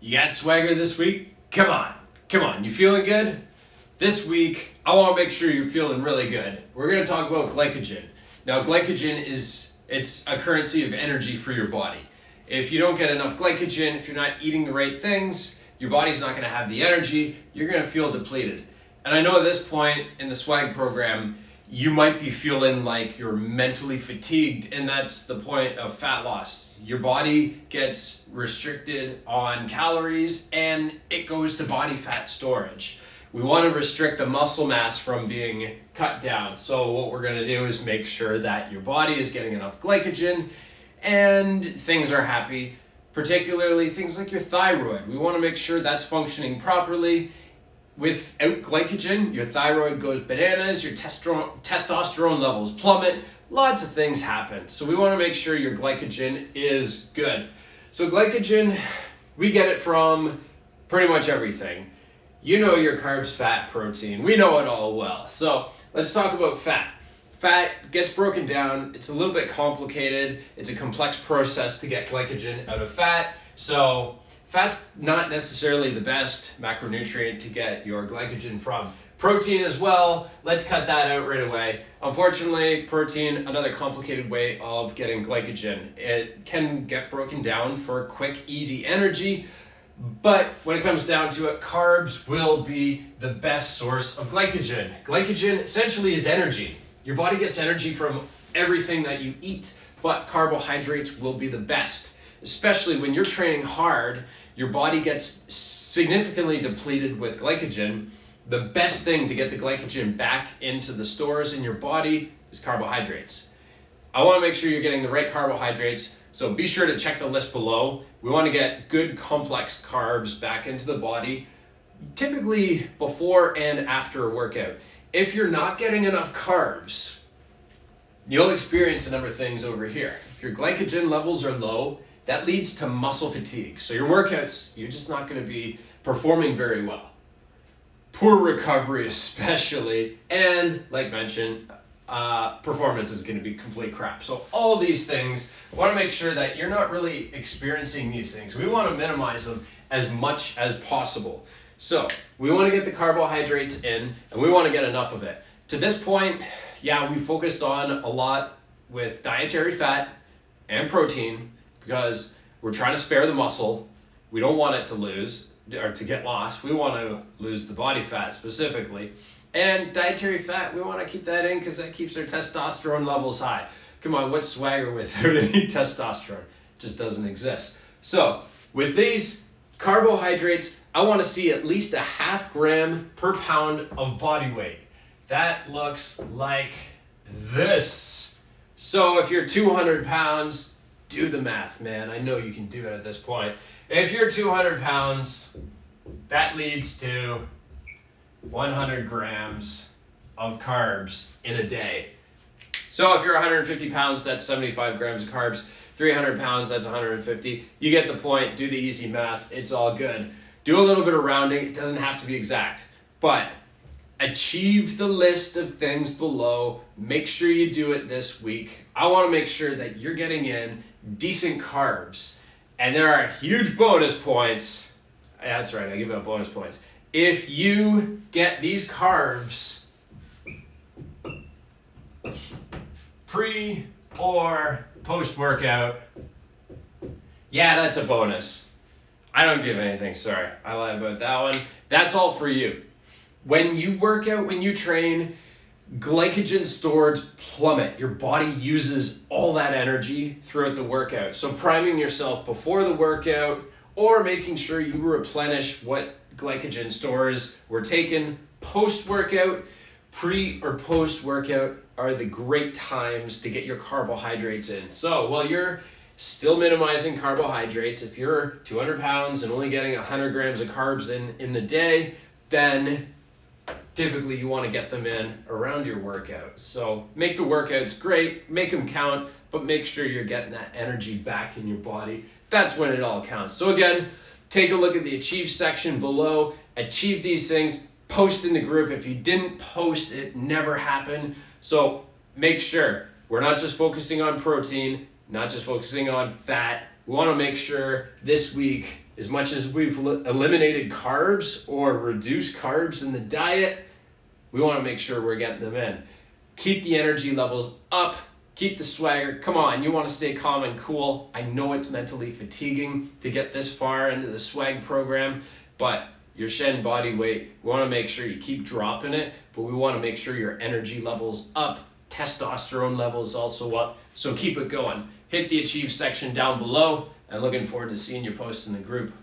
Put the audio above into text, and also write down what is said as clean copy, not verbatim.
You got swagger this week? Come on, you feeling good? This week, I want to make sure you're feeling really good. We're going to talk about glycogen. Now, glycogen it's a currency of energy for your body. If you don't get enough glycogen, if you're not eating the right things, your body's not going to have the energy, you're going to feel depleted. And I know at this point in the swag program, you might be feeling like you're mentally fatigued, and that's the point of fat loss. Your body gets restricted on calories and it goes to body fat storage. We want to restrict the muscle mass from being cut down. So what we're going to do is make sure that your body is getting enough glycogen and things are happy, particularly things like your thyroid. We want to make sure that's functioning properly. Without glycogen, your thyroid goes bananas, your testosterone levels plummet, lots of things happen. So we want to make sure your glycogen is good. So glycogen, we get it from pretty much everything. You know your carbs, fat, protein. We know it all well. So let's talk about fat. Fat gets broken down. It's a little bit complicated. It's a complex process to get glycogen out of fat. So fat's not necessarily the best macronutrient to get your glycogen from. Protein as well, let's cut that out right away. Unfortunately, protein, another complicated way of getting glycogen. It can get broken down for quick, easy energy, but when it comes down to it, carbs will be the best source of glycogen. Glycogen essentially is energy. Your body gets energy from everything that you eat, but carbohydrates will be the best. Especially when you're training hard, your body gets significantly depleted with glycogen. The best thing to get the glycogen back into the stores in your body is carbohydrates. I want to make sure you're getting the right carbohydrates, so be sure to check the list below. We want to get good complex carbs back into the body, typically before and after a workout. If you're not getting enough carbs, you'll experience a number of things over here. If your glycogen levels are low, that leads to muscle fatigue. So your workouts, you're just not going to be performing very well. Poor recovery especially, and like mentioned, performance is going to be complete crap. So all these things, I want to make sure that you're not really experiencing these things. We want to minimize them as much as possible. So we want to get the carbohydrates in, and we want to get enough of it. To this point, yeah, we focused on a lot with dietary fat and protein because we're trying to spare the muscle. We don't want it to lose or to get lost. We want to lose the body fat specifically. And dietary fat, we want to keep that in because that keeps our testosterone levels high. Come on, what's swagger without any testosterone? It just doesn't exist. So with these carbohydrates, I want to see at least 0.5 gram per pound of body weight. That looks like this. So if you're 200 pounds, do the math, man. I know you can do it at this point. If you're 200 pounds, that leads to 100 grams of carbs in a day. So if you're 150 pounds, that's 75 grams of carbs. 300 pounds, that's 150. You get the point. Do the easy math. It's all good. Do a little bit of rounding. It doesn't have to be exact. But achieve the list of things below. Make sure you do it this week. I want to make sure that you're getting in decent carbs. And there are huge bonus points. That's right, I give out bonus points. If you get these carbs pre or post-workout, yeah, that's a bonus. I don't give anything, sorry. I lied about that one. That's all for you. When you work out, when you train, glycogen stores plummet. Your body uses all that energy throughout the workout. So priming yourself before the workout or making sure you replenish what glycogen stores were taken post-workout, pre or post-workout are the great times to get your carbohydrates in. So while you're still minimizing carbohydrates, if you're 200 pounds and only getting 100 grams of carbs in the day, then typically you want to get them in around your workout. So make the workouts great, make them count, but make sure you're getting that energy back in your body. That's when it all counts. So again, take a look at the achieve section below. Achieve these things, post in the group. If you didn't post, it never happened. So make sure we're not just focusing on protein, not just focusing on fat. We want to make sure this week As much as we've eliminated carbs or reduced carbs in the diet, we want to make sure we're getting them in. Keep the energy levels up. Keep the swagger. Come on, you want to stay calm and cool. I know it's mentally fatiguing to get this far into the swag program, but you're shedding body weight. We want to make sure you keep dropping it, but we want to make sure your energy levels up. Testosterone levels also up. So keep it going. Hit the achieve section down below, and looking forward to seeing your posts in the group.